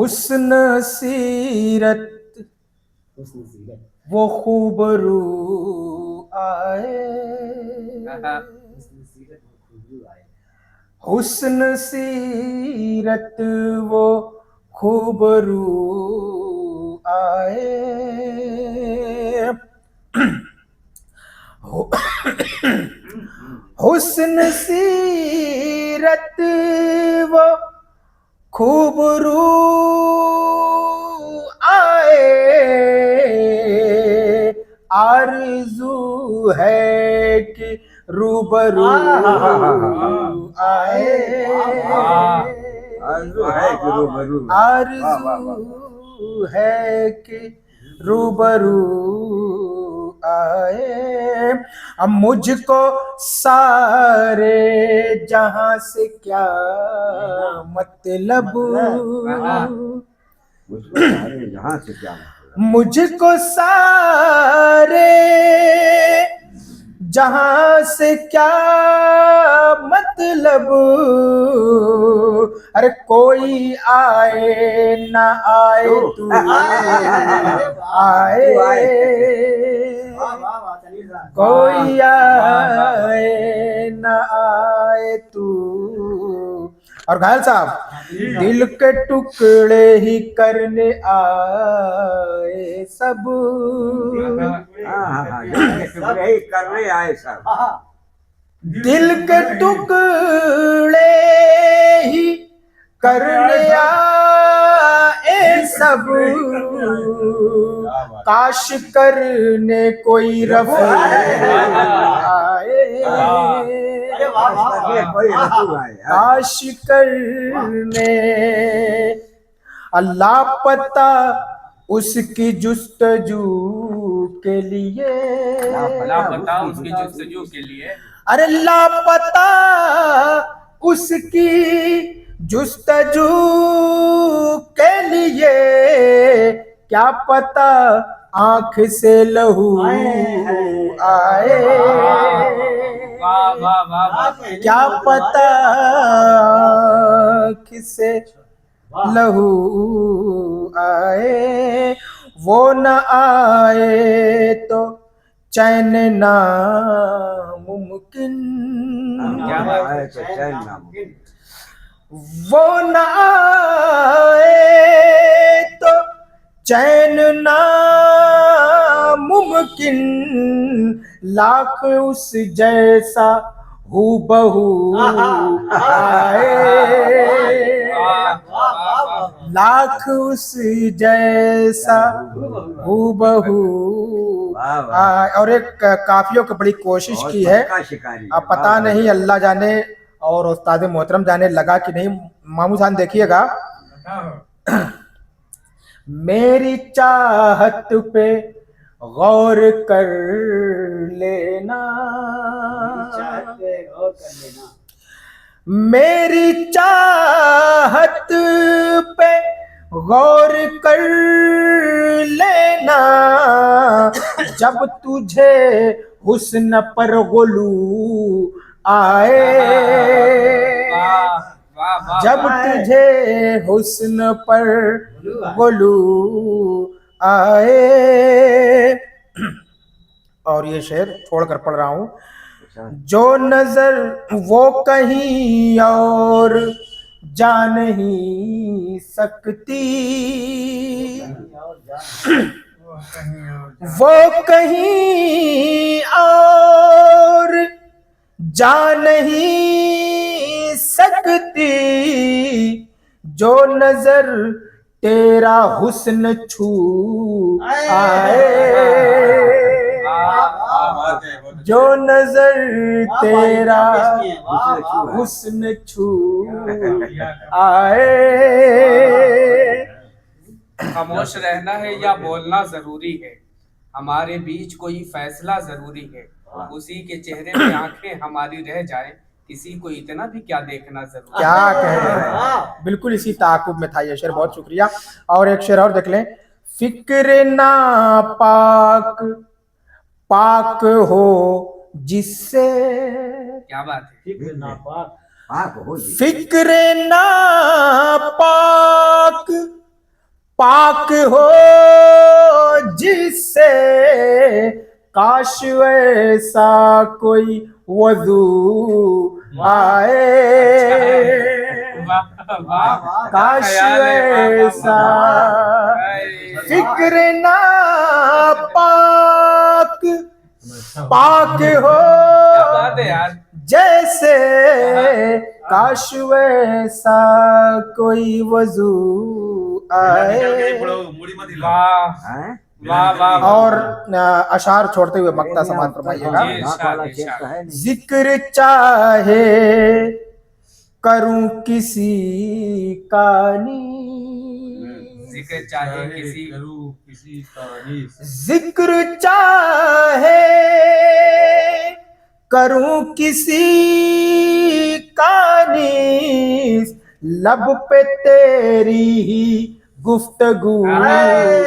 हुस्न सीरत वो खूबरू आए, हुस्न सीरत वो खूबरू आए, हुस्न सीरत वो खूबरू आए, आरज़ू है कि रूबरू आए, आरज़ू है कि रूबरू, आरज़ू है कि रूबरू आए। अब मुझको सारे जहां से क्या मतलब, मुझको सारे जहां से क्या मतलब, मुझको सारे जहां से क्या मतलब, अरे कोई आए ना आए तू आए, कोई आए ना आए तू। और घायल साहब, दिल के टुकड़े ही करने आए सब, यही करने आए सब, दिल के टुकड़े ही करने आए सब, काश करने कोई रफ़ आए, काश करने अल्लाह पता उसकी जुस्तजू के लिए, लापता उसकी जुस्तजू के लिए, अरे लापता उसकी जुस्तजू के लिए, क्या पता आंख से लहू आए, क्या पता आंख से लहू आए, वो न आए तो चैन नामुमकिन, वो न आए तो चैन नामुमकिन, लाख उस जैसा हूबहू आए, लाख उस जैसा हूबहू आए। और एक काफियों की बड़ी कोशिश की है, अब पता नहीं अल्लाह जाने और उस्ताद मोहतरम जाने लगा कि नहीं। मामू साहब देखिएगा, मेरी चाहत पे गौर कर लेना, मेरी चाहत पे गौर कर लेना, जब तुझे हुस्न पर गुलू आए, जब तुझे हुस्न पर गुलू आए। और ये शेर छोड़कर पढ़ रहा हूं, जो नजर वो कहीं और जा नहीं सकती, वो कहीं और जा नहीं सकती, जो नजर तेरा हुस्न छू आए, जो नजर तेरा हुस्न छू आए। खामोश रहना है या बोलना जरूरी है, हमारे बीच कोई फैसला जरूरी है, उसी के चेहरे पे आंखें हमारी रह जाए, किसी को इतना भी क्या देखना जरूरी। क्या कह रहे हैं, बिल्कुल इसी ताकुब में था ये शेर, बहुत शुक्रिया। और एक शेर और देख लें, फिक्र ना पाक पाक हो जिससे, क्या बात है, फिक्र ना पाक पाक हो जिससे काश ऐसा कोई वजू आए, वाह वाह काश ख्याल है, वाह, वाह, ऐसा वाह। फिक्र ना पाक पाक हो क्या बात है यार। जैसे काश वैसा कोई वजू आए। वाह हैं? वाह वाह वाह। और अशार छोड़ते हुए मक्ता समाप्त फरमाइएगा। जी, नाक वाला शेर तो है नहीं। जिक्र चाहे करूं किसी का नी, जिक्र चाहे किसी जिक्र चाहे करूं किसी का नीस, लब पे तेरी ही गुफ्तगू आए,